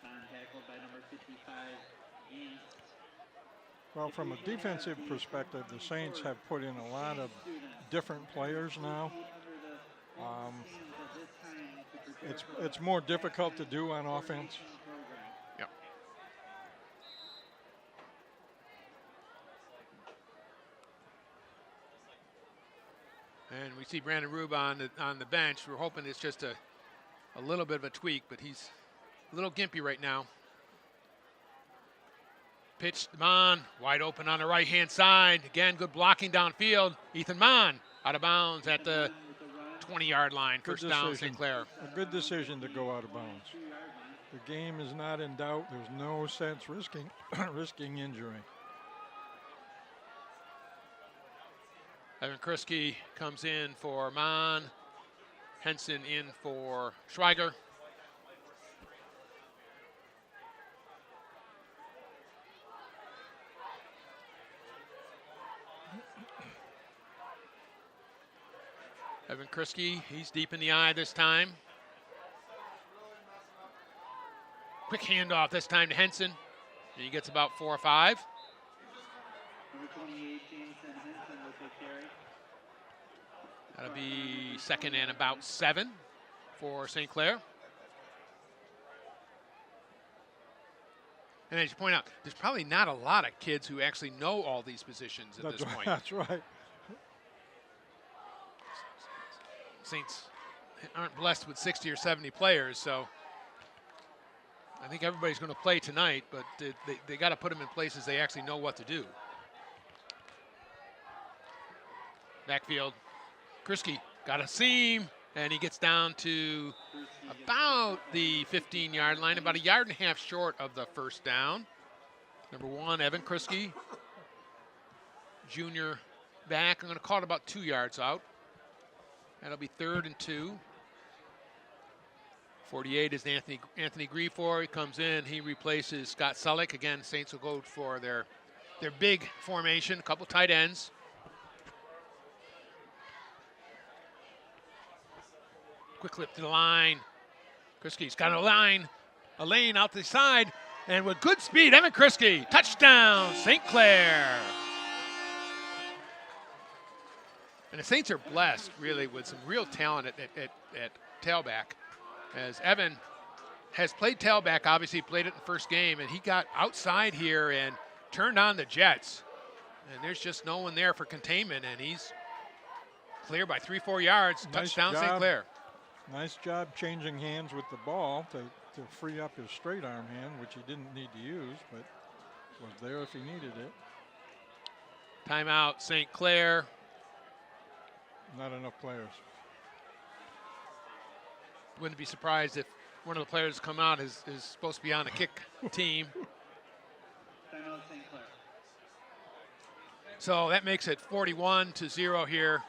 [SPEAKER 7] Tackled by number 55, Yates.
[SPEAKER 1] Well, from a defensive perspective, the Saints have put in a lot of different players now. It's more difficult to do on offense.
[SPEAKER 3] Yep. And we see Brandon Ruba on the bench. We're hoping it's just a little bit of a tweak, but he's a little gimpy right now. Pitch, Mon, wide open on the right-hand side. Again, good blocking downfield. Ethan Mon out of bounds at the 20-yard line. First down, St. Clair.
[SPEAKER 1] A good decision to go out of bounds. The game is not in doubt. There's no sense risking injury.
[SPEAKER 3] Evan Kruski comes in for Mon. Henson in for Schweiger. Evan Kriske, he's deep in the eye this time. Quick handoff this time to Henson. And he gets about 4 or 5.
[SPEAKER 7] Number 28, Jameson Henson with the carry.
[SPEAKER 3] That'll be 2nd and about 7 for St. Clair. And as you point out, there's probably not a lot of kids who actually know all these positions at this point.
[SPEAKER 1] That's right.
[SPEAKER 3] Saints aren't blessed with 60 or 70 players, so I think everybody's going to play tonight, but they got to put them in places they actually know what to do. Backfield, Kriske got a seam, and he gets down to about the 15-yard line, about 1.5 yards short of the first down. Number 1, Evan Kriske, junior back. I'm going to call it about 2 yards out. That'll be 3rd and 2. 48 is Anthony Griefor. He comes in. He replaces Scott Selleck. Again, Saints will go for their big formation, a couple tight ends. Quick clip to the line. Kriske's got a lane out the side, and with good speed, Evan Kriske, touchdown, St. Clair. And the Saints are blessed, really, with some real talent at tailback, as Evan has played tailback, obviously played it in the first game, and he got outside here and turned on the jets. And there's just no one there for containment, and he's clear by 3-4 yards, touchdown St. Clair.
[SPEAKER 1] Nice job changing hands with the ball to free up his straight arm hand, which he didn't need to use, but was there if he needed it.
[SPEAKER 3] Timeout, St. Clair.
[SPEAKER 1] Not enough players.
[SPEAKER 3] Wouldn't be surprised if one of the players come out is supposed to be on the kick team.
[SPEAKER 7] Timeout, St. Clair.
[SPEAKER 3] So that makes it 41-0 here.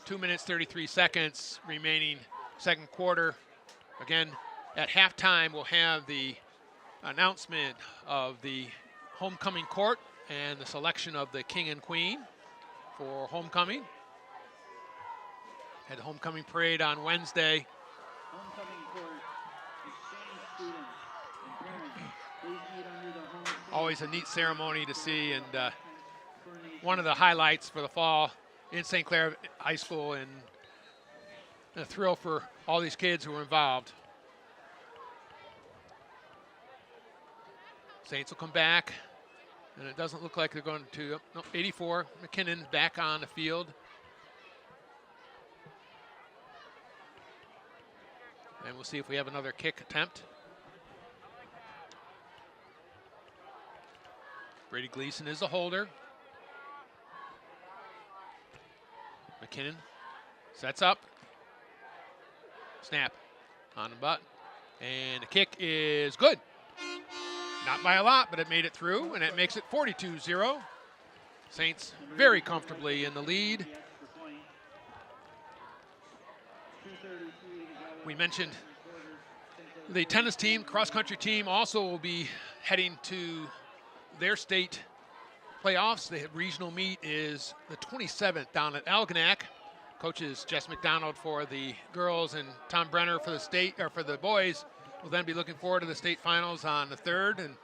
[SPEAKER 3] 2 minutes, 33 seconds remaining second quarter. Again, at halftime, we'll have the announcement of the homecoming court and the selection of the king and queen for homecoming. Had the homecoming parade on Wednesday.
[SPEAKER 7] Homecoming court, exchange students and parents. Please meet under the home.
[SPEAKER 3] Always a neat ceremony to see, and one of the highlights for the fall in St. Clair High School, and a thrill for all these kids who were involved. Saints will come back, and it doesn't look like they're going to. No, 84, McKinnon back on the field. And we'll see if we have another kick attempt. Brady Gleason is the holder. McKinnon sets up. Snap on the butt. And the kick is good. Not by a lot, but it made it through, and it makes it 42-0. Saints very comfortably in the lead. We mentioned the tennis team, cross-country team also will be heading to their state playoffs. The regional meet is the 27th down at Algonac. Coaches Jess McDonald for the girls and Tom Brenner for the state, or for the boys, will then be looking forward to the state finals on the 3rd, and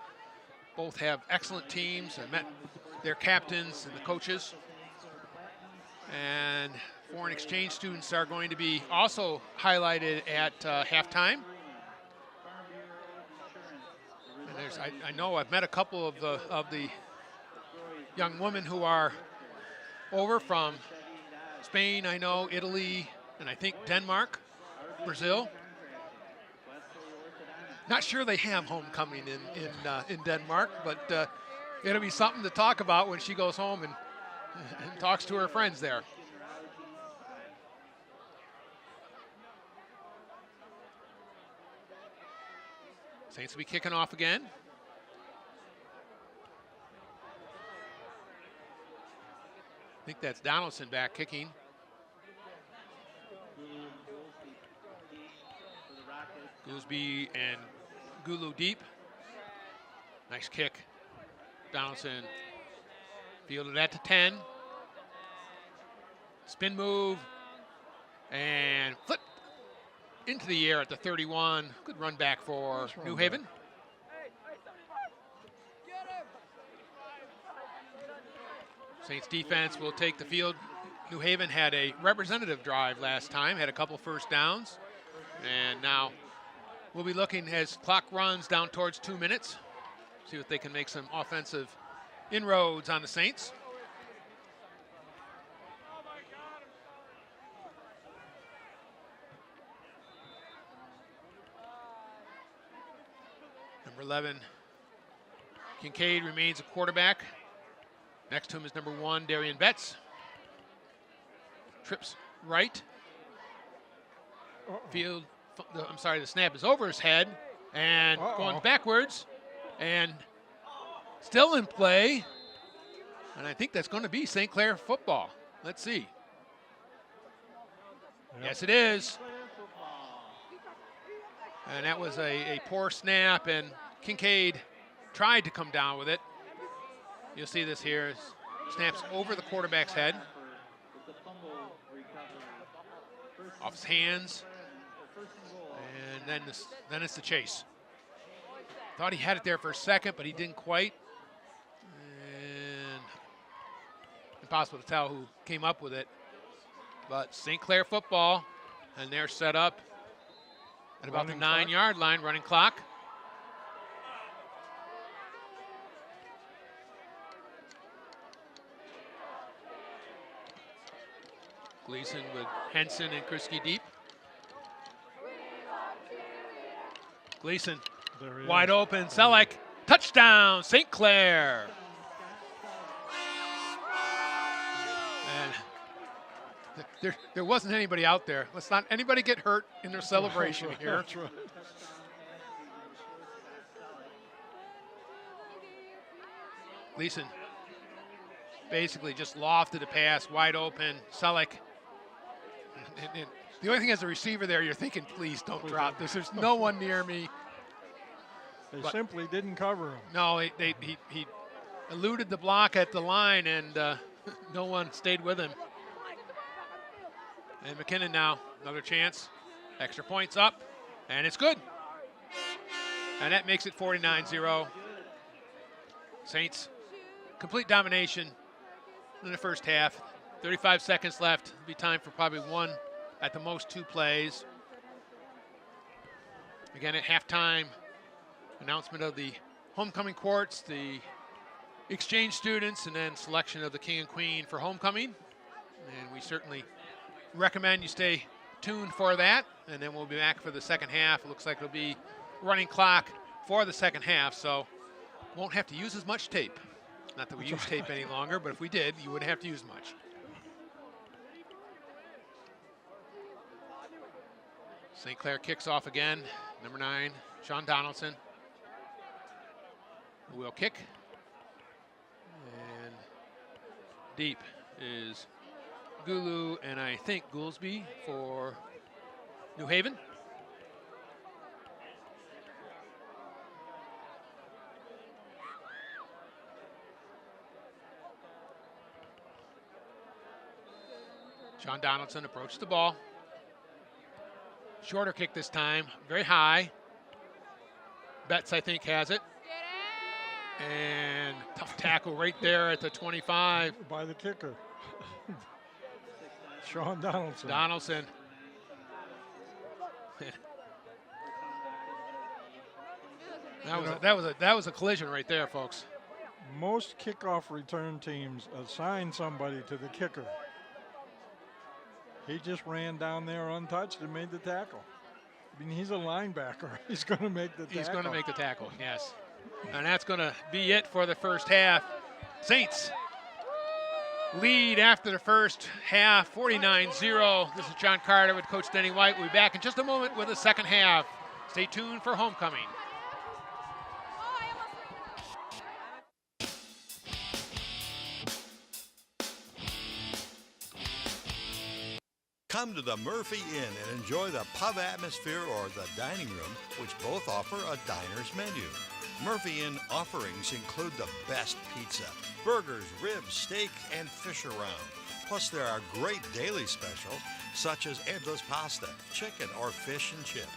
[SPEAKER 3] both have excellent teams and met their captains and the coaches. And foreign exchange students are going to be also highlighted at halftime. And I know I've met a couple of the young women who are over from Spain, I know, Italy, and I think Denmark, Brazil. Not sure they have homecoming in Denmark, but it'll be something to talk about when she goes home and talks to her friends there. Saints will be kicking off again. I think that's Donaldson back kicking. Goolsby and Gulu deep. Nice kick. Donaldson fielded that to 10. Spin move. And flip into the air at the 31. Good run back for
[SPEAKER 1] Nice run
[SPEAKER 3] New
[SPEAKER 1] back.
[SPEAKER 3] Haven. Saints defense will take the field. New Haven had a representative drive last time, had a couple first downs. And now we'll be looking as clock runs down towards 2 minutes. See if they can make some offensive inroads on the Saints. Number 11, Kincaid remains a quarterback. Next to him is number 1, Darian Betts. Trips right. The snap is over his head and going backwards and still in play. And I think that's going to be St. Clair football. Let's see.
[SPEAKER 1] Yep.
[SPEAKER 3] Yes, it is. And that was a poor snap, and Kincaid tried to come down with it. You'll see this here. Snaps over the quarterback's head. Off his hands. And then it's the chase. Thought he had it there for a second, but he didn't quite. And impossible to tell who came up with it. But St. Clair football, and they're set up at about the 9-yard line, running clock. Gleason with Henson and Krisky deep. Gleason wide open. Selleck, touchdown, St. Clair. And there wasn't anybody out there. Let's not anybody get hurt in their celebration here.
[SPEAKER 1] That's right.
[SPEAKER 3] Gleason basically just lofted a pass, wide open. Selleck. And the only thing as a receiver there, you're thinking, please don't drop this. There's no one near me.
[SPEAKER 1] They simply didn't cover him.
[SPEAKER 3] No, he eluded the block at the line, and no one stayed with him. And McKinnon now, another chance. Extra points up, and it's good. And that makes it 49-0. Saints, complete domination in the first half. 35 seconds left. It'll be time for probably one, at the most 2 plays. Again, at halftime, announcement of the homecoming courts, the exchange students, and then selection of the king and queen for homecoming. And we certainly recommend you stay tuned for that. And then we'll be back for the second half. It looks like it'll be running clock for the second half, so won't have to use as much tape. Not that we use tape any longer, but if we did, you wouldn't have to use much. St. Clair kicks off again. Number 9, Sean Donaldson. Will kick. And deep is Gulu and I think Goolsby for New Haven. Sean Donaldson approached the ball. Shorter kick this time, very high. Betts, I think, has it. And tough tackle right there at the 25.
[SPEAKER 1] By the kicker. Sean Donaldson.
[SPEAKER 3] Donaldson. That was a collision right there, folks.
[SPEAKER 1] Most kickoff return teams assign somebody to the kicker. He just ran down there untouched and made the tackle. I mean, he's a linebacker. He's going to make the tackle.
[SPEAKER 3] He's going to make the tackle, yes. And that's going to be it for the first half. Saints lead after the first half, 49-0. This is John Carter with Coach Denny White. We'll be back in just a moment with the second half. Stay tuned for homecoming.
[SPEAKER 2] Come to the Murphy Inn and enjoy the pub atmosphere or the dining room, which both offer a diner's menu. Murphy Inn offerings include the best pizza, burgers, ribs, steak, and fish around. Plus, there are great daily specials such as endless pasta, chicken, or fish and chips.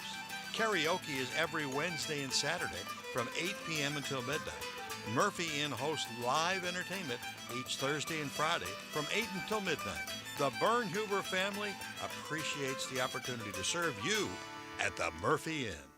[SPEAKER 2] Karaoke is every Wednesday and Saturday from 8 p.m. until midnight. Murphy Inn hosts live entertainment each Thursday and Friday from 8 until midnight. The Bernhuber family appreciates the opportunity to serve you at the Murphy Inn.